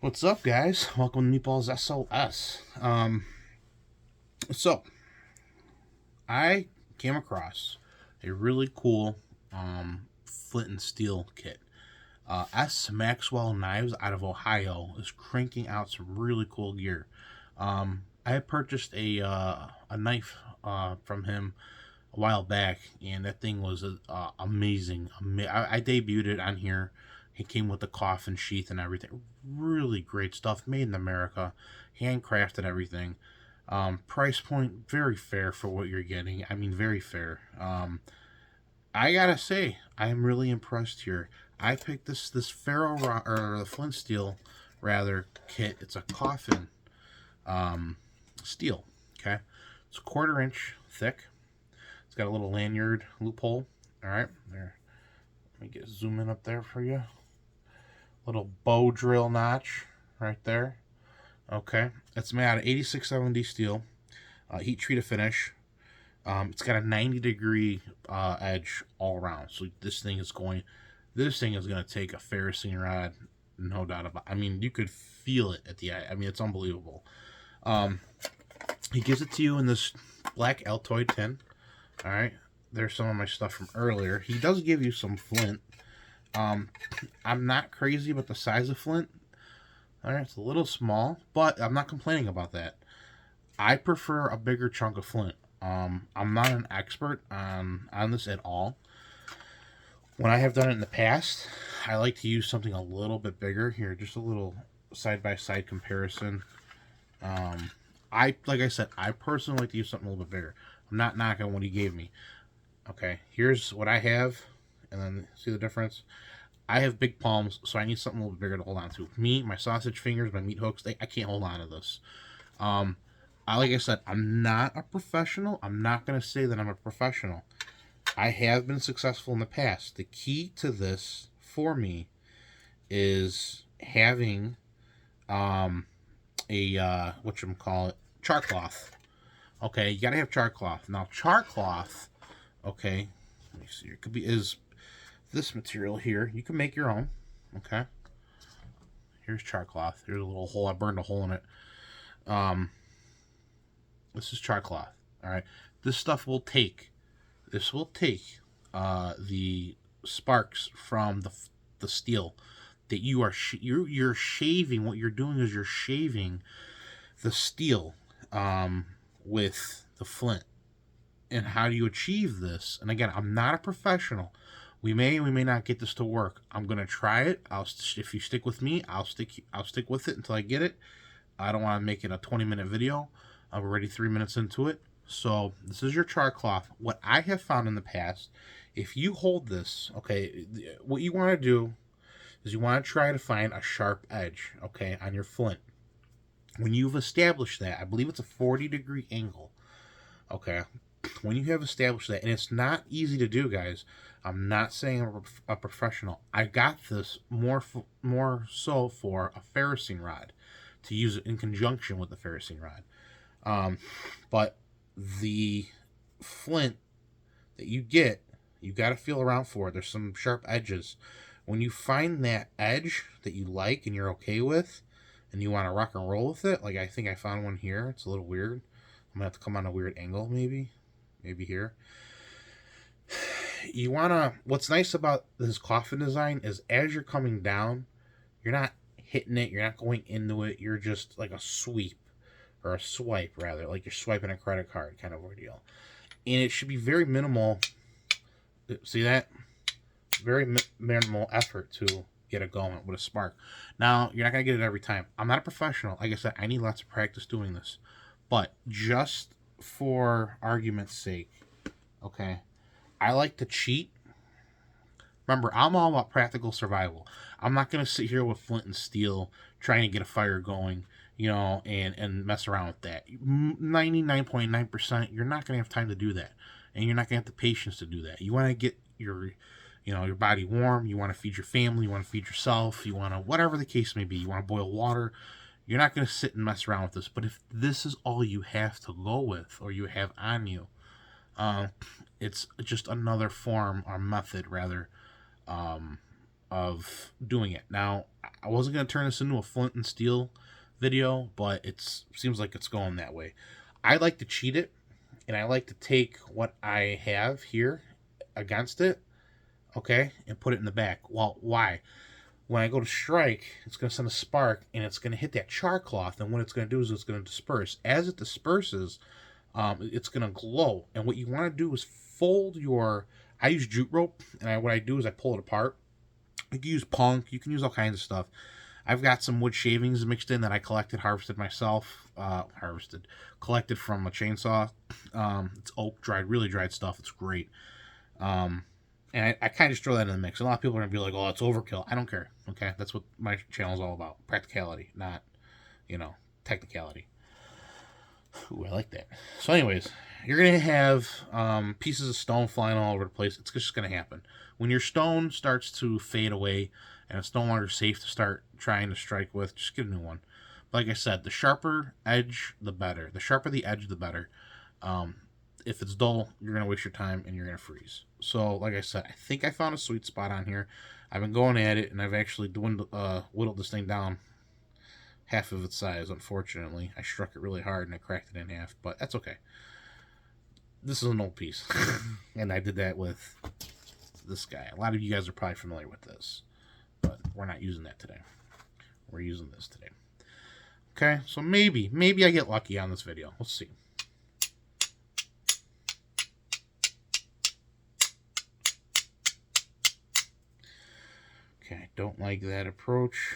What's up, guys? Welcome to Meatballs SOS. So I came across a really cool flint and steel kit. Maxwell Knives out of Ohio is cranking out some really cool gear. I had purchased a knife from him a while back, and that thing was amazing. I debuted it on here. It came with the coffin sheath and everything. Really great stuff, made in America, handcrafted everything. Price point very fair for what you're getting. I mean, very fair. I gotta say, I'm really impressed here. I picked this ferro rock, or the flint steel rather, kit. It's a coffin steel. Okay, it's a 1/4 inch thick. It's got a little lanyard loophole. All right, there. Let me get zoom in up there for you. Little bow drill notch right there. Okay, it's made out of 8670 steel, heat treated finish. It's got a 90-degree edge all around. So this thing is going to take a ferrocene rod, no doubt about it. I mean, you could feel it at the eye. I mean, it's unbelievable. He gives it to you in this black Altoid tin. All right, there's some of my stuff from earlier. He does give you some flint. I'm not crazy about the size of flint. All right, it's a little small, but I'm not complaining about that. I prefer a bigger chunk of flint. I'm not an expert on this at all. When I have done it in the past, I like to use something a little bit bigger. Here, just a little side-by-side comparison. Like I said, I personally like to use something a little bit bigger. I'm not knocking what he gave me. Okay, here's what I have, and then see the difference. I have big palms, so I need something a little bit bigger to hold on to. Me, my sausage fingers, my meat hooks, I can't hold on to this. Like I said, I'm not a professional. I'm not going to say that I'm a professional. I have been successful in the past. The key to this for me is having whatchamacallit, char cloth. Okay, you got to have char cloth. Now, char cloth, okay, let me see, it could be is this material here. You can make your own. Okay, here's char cloth. Here's a little hole. I burned a hole in it. This is char cloth. All right, this stuff will take. This will take the sparks from the steel that you are you're shaving. What you're doing is you're shaving the steel with the flint. And how do you achieve this? And again, I'm not a professional. We may not get this to work. I'm gonna try it. If you stick with me, I'll stick with it until I get it. I don't want to make it a 20-minute video. I'm already 3 minutes into it. So this is your char cloth. What I have found in the past, if you hold this, okay, what you want to do is you want to try to find a sharp edge, okay, on your flint. When you've established that, I believe it's a 40-degree angle, okay. When you have established that, and it's not easy to do, guys. I'm not saying I'm a professional. I got this more so for a ferrocene rod, to use it in conjunction with the ferrocene rod. But the flint that you get, you got to feel around for it. There's some sharp edges. When you find that edge that you like and you're okay with, and you want to rock and roll with it, like I think I found one here. It's a little weird. I'm gonna have to come on a weird angle, maybe here. You wanna. What's nice about this coffin design is as you're coming down, you're not hitting it. You're not going into it. You're just like a sweep or a swipe rather, like you're swiping a credit card kind of ordeal. And it should be very minimal. See that? Very minimal effort to get it going with a spark. Now, you're not going to get it every time. I'm not a professional. Like I said, I need lots of practice doing this. But just for argument's sake, okay, I like to cheat. Remember, I'm all about practical survival. I'm not going to sit here with flint and steel trying to get a fire going, and mess around with that. 99.9%, you're not going to have time to do that. And you're not going to have the patience to do that. You want to get your body warm. You want to feed your family. You want to feed yourself. You want to, whatever the case may be. You want to boil water. You're not going to sit and mess around with this. But if this is all you have to go with, or you have on you, it's just another form or method, rather, of doing it. Now, I wasn't going to turn this into a flint and steel video, but it seems like it's going that way. I like to cheat it, and I like to take what I have here against it, okay, and put it in the back. Well, why? When I go to strike, it's going to send a spark, and it's going to hit that char cloth, and what it's going to do is it's going to disperse. As it disperses, it's going to glow, and what you want to do is fold your... I use jute rope, and what I do is I pull it apart. You can use punk, you can use all kinds of stuff. I've got some wood shavings mixed in that I harvested myself. Collected from a chainsaw. It's oak dried, really dried stuff. It's great. And I kind of just throw that in the mix. A lot of people are going to be like, oh, it's overkill. I don't care. Okay, that's what my channel is all about. Practicality, not, technicality. Ooh, I like that. So anyways, you're going to have pieces of stone flying all over the place. It's just going to happen. When your stone starts to fade away and it's no longer safe to start trying to strike with, just get a new one. Like I said, the sharper edge, the better. The sharper the edge, the better. If it's dull, you're going to waste your time and you're going to freeze. So, like I said, I think I found a sweet spot on here. I've been going at it, and I've actually whittled this thing down half of its size, unfortunately. I struck it really hard, and I cracked it in half, but that's okay. This is an old piece, and I did that with this guy. A lot of you guys are probably familiar with this, but we're not using that today. We're using this today. Okay, so maybe I get lucky on this video. Let's see. Okay, don't like that approach.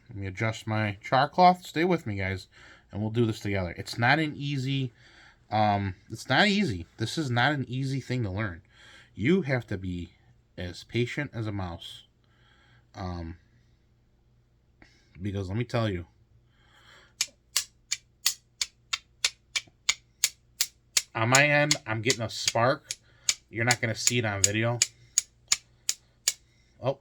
Let me adjust my char cloth. Stay with me, guys, and we'll do this together. It's not an easy... it's not easy. This is not an easy thing to learn. You have to be as patient as a mouse. Because let me tell you, on my end, I'm getting a spark. You're not going to see it on video. Oh.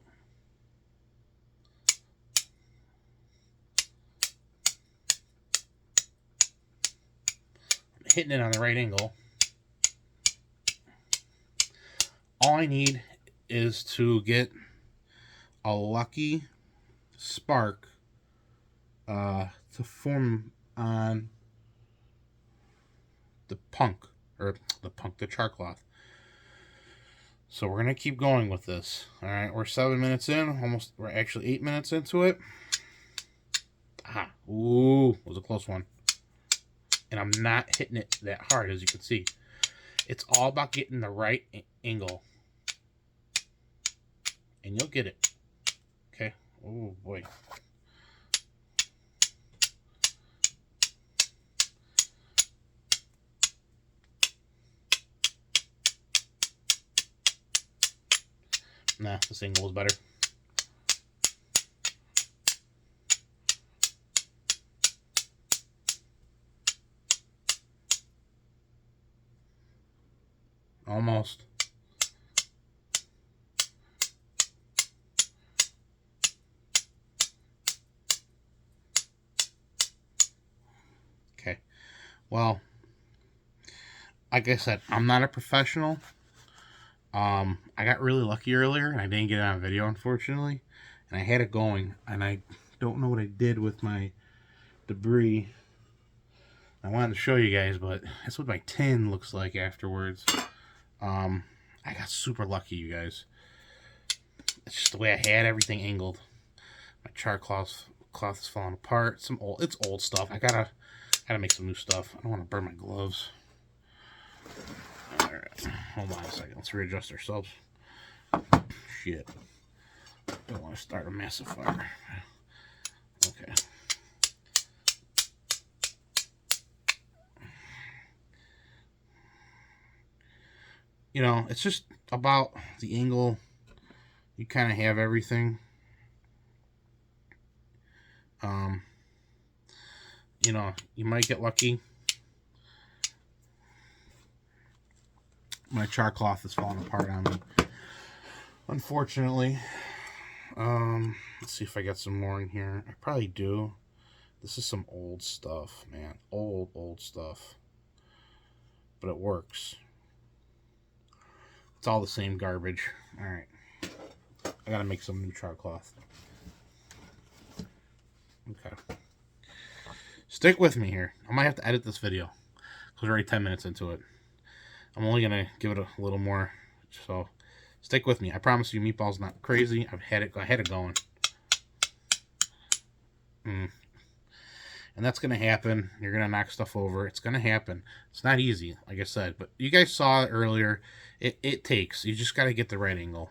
I'm hitting it on the right angle. All I need is to get a lucky spark to form on the the char cloth. So we're gonna keep going with this. All right, we're 7 minutes in, we're actually 8 minutes into it. Ah, ooh, was a close one. And I'm not hitting it that hard, as you can see. It's all about getting the right angle, and you'll get it. Okay. Oh boy. Nah, this angle is better. Almost. Okay. Well, like I said, I'm not a professional. I got really lucky earlier, and I didn't get it on video, unfortunately. And I had it going, and I don't know what I did with my debris. I wanted to show you guys, but that's what my tin looks like afterwards. I got super lucky, you guys. It's just the way I had everything angled. My char cloth is falling apart. It's old stuff. I gotta make some new stuff. I don't want to burn my gloves. Alright, hold on a second. Let's readjust ourselves. Shit. Don't want to start a massive fire. Okay. It's just about the angle. You kind of have everything. You might get lucky. My char cloth is falling apart on me, unfortunately. Let's see if I got some more in here. I probably do. This is some old stuff, man. Old stuff. But it works. It's all the same garbage. Alright. I gotta make some new char cloth. Okay. Stick with me here. I might have to edit this video because we're already 10 minutes into it. I'm only gonna give it a little more, so stick with me. I promise you, meatball's not crazy. I had it going. And that's gonna happen. You're gonna knock stuff over. It's gonna happen. It's not easy, like I said, but you guys saw it earlier. It takes. You just gotta get the right angle.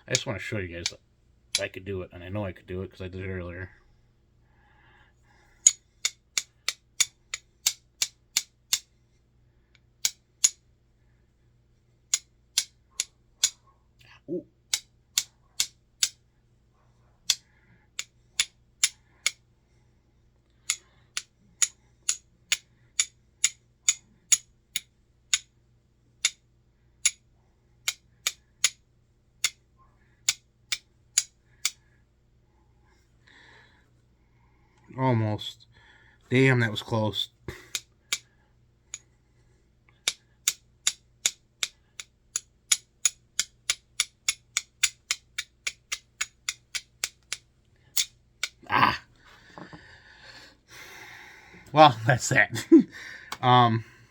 I just want to show you guys that I could do it, and I know I could do it because I did it earlier. Ooh. Almost. Damn, that was close. Ah. Well, that's that.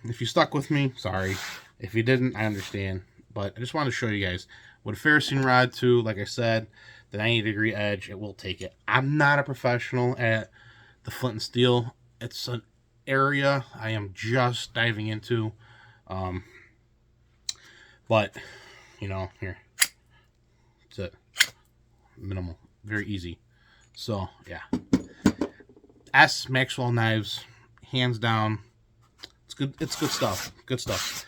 If you stuck with me, sorry. If you didn't, I understand. But I just wanted to show you guys. With a ferrocene rod too, like I said, the 90-degree edge, it will take it. I'm not a professional at the flint and steel. It's an area I am just diving into. But, you know, here. That's it. Minimal. Very easy. So, yeah. Maxwell Knives, hands down. It's good. It's good stuff. Good stuff.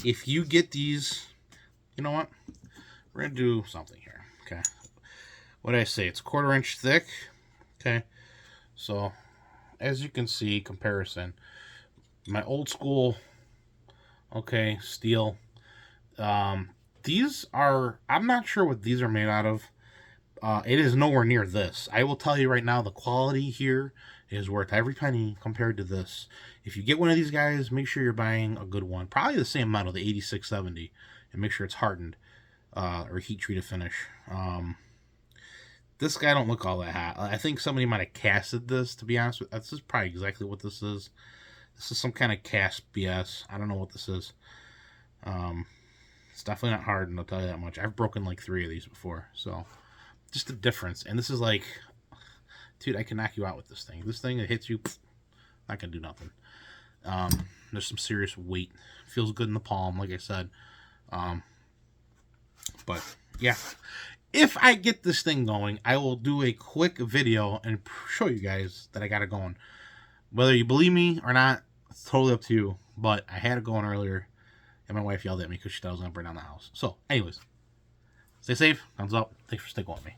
If you get these, you know what? We're gonna do something here. Okay. What did I say? It's 1/4 inch thick. Okay. So, as you can see, comparison. My old school, okay, steel. These are. I'm not sure what these are made out of. It is nowhere near this. I will tell you right now, the quality here is worth every penny compared to this. If you get one of these guys, make sure you're buying a good one. Probably the same model, the 8670, and make sure it's hardened or heat treated finish. This guy don't look all that hot. I think somebody might have casted this, to be honest with you. This is probably exactly what this is. This is some kind of cast BS. I don't know what this is. It's definitely not hardened, I'll tell you that much. I've broken like 3 of these before, so just the difference. And this is like, dude, I can knock you out with this thing. This thing that hits you, not gonna do nothing. There's some serious weight. Feels good in the palm, like I said. But yeah, if I get this thing going, I will do a quick video and show you guys that I got it going. Whether you believe me or not, it's totally up to you. But I had it going earlier, and my wife yelled at me because she thought I was gonna burn down the house. So, anyways, stay safe. Thumbs up. Thanks for sticking with me.